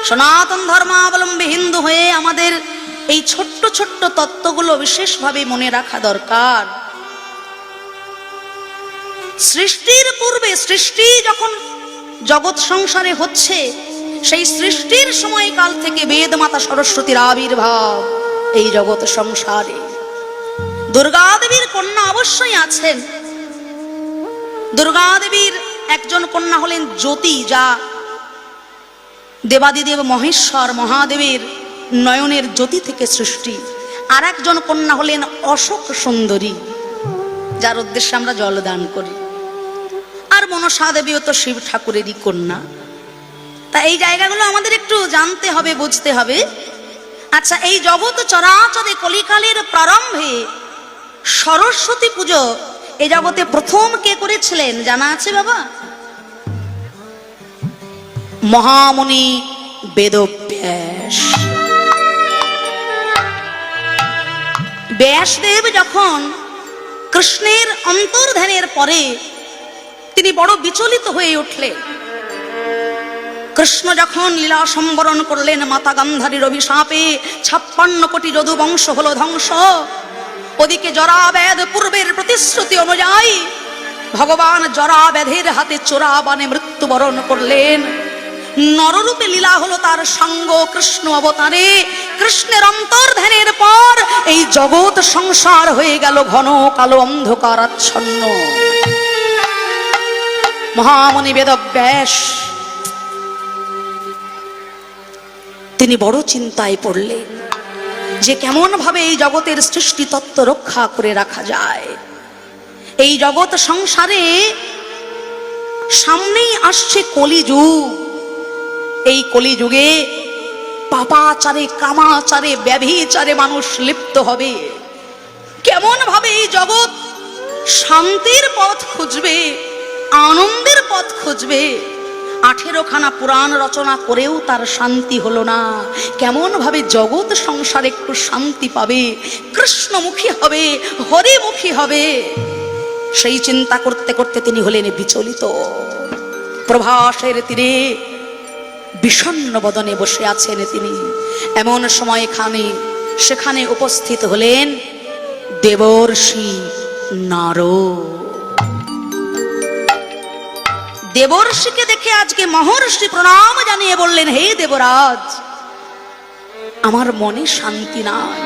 সনাতন ধর্মাবলম্বী হিন্দু হয়ে আমাদের এই ছোট্ট ছোট্ট তত্ত্বগুলো বিশেষভাবে মনে রাখা দরকার। সৃষ্টির পূর্বে, সৃষ্টি যখন জগৎ সংসারে হচ্ছে, সেই সৃষ্টির সময়কাল থেকে বেদ মাতা সরস্বতীর আবির্ভাব এই জগৎ সংসারে। দুর্গা দেবীর কন্যা অবশ্যই আছেন। দুর্গা দেবীর একজন কন্যা হলেন জ্যোতি, যা দেবাদিদেব মহেশ্বর মহাদেবের নয়নের জ্যোতি থেকে সৃষ্টি। আর একজন কন্যা হলেন অশোক সুন্দরী, যার উদ্দেশ্যে আমরা জলদান করি। আর মনসা দেবীও তো শিব ঠাকুরেরই কন্যা। তা এই জায়গাগুলো আমাদের একটু জানতে হবে, বুঝতে হবে। আচ্ছা, এই জগৎ চরাচরে কলিকালের প্রারম্ভে সরস্বতী পুজো এই জগতে প্রথম কে করেছিলেন জানা আছে বাবা? মহামুনি বেদব্যাস। ব্যাসদেব যখন কৃষ্ণের অন্তর্ধানের পরে তিনি বড় বিচলিত হয়ে উঠলেন। কৃষ্ণ যখন লীলা সম্বরণ করলেন, মাতা গান্ধারীর অভিশাপে 56 কোটি যদু বংশ হলো ধ্বংস। ওদিকে জরাব্যাধ পূর্বের প্রতিশ্রুতি অনুযায়ী ভগবান জরাব্যাধের হাতে চোরাবানে মৃত্যুবরণ করলেন। নররূপে লীলা হলো তার সঙ্গ কৃষ্ণ অবতারে। কৃষ্ণের অন্তর্ধানের পর এই জগৎ সংসার হয়ে গেল ঘন কালো অন্ধকারাচ্ছন্ন। মহামুনি বেদব্যাস তিনি বড় চিন্তায় পড়লেন যে কেমন ভাবে এই জগতের সৃষ্টি তত্ত্ব রক্ষা করে রাখা যায়। এই জগৎ সংসারে সামনেই আসছে কলিযুগ। এই কলিযুগে পাপাচারে, কামাচারে, ব্যভিচারে মানুষ লিপ্ত হবে। কেমন ভাবে এই জগৎ শান্তির পথ খুঁজবে, আনন্দের পথ খুঁজবে। 18 খানা পুরাণ রচনা করেও তার শান্তি হলো না। কেমন ভাবে জগৎ সংসার একটু শান্তি পাবে, কৃষ্ণমুখী হবে, হরিমুখী হবে, সেই চিন্তা করতে করতে তিনি হলেন বিচলিত। প্রভাসের তীরে বিষণ্ণ বদনে বসে আছেন তিনি। এমন সময় সেখানে উপস্থিত হলেন দেবর্ষি নারদ। দেবর্ষিকে দেখে আজকে মহর্ষি প্রণাম জানিয়ে বললেন, হে দেবরাজ, আমার মনে শান্তি নাই।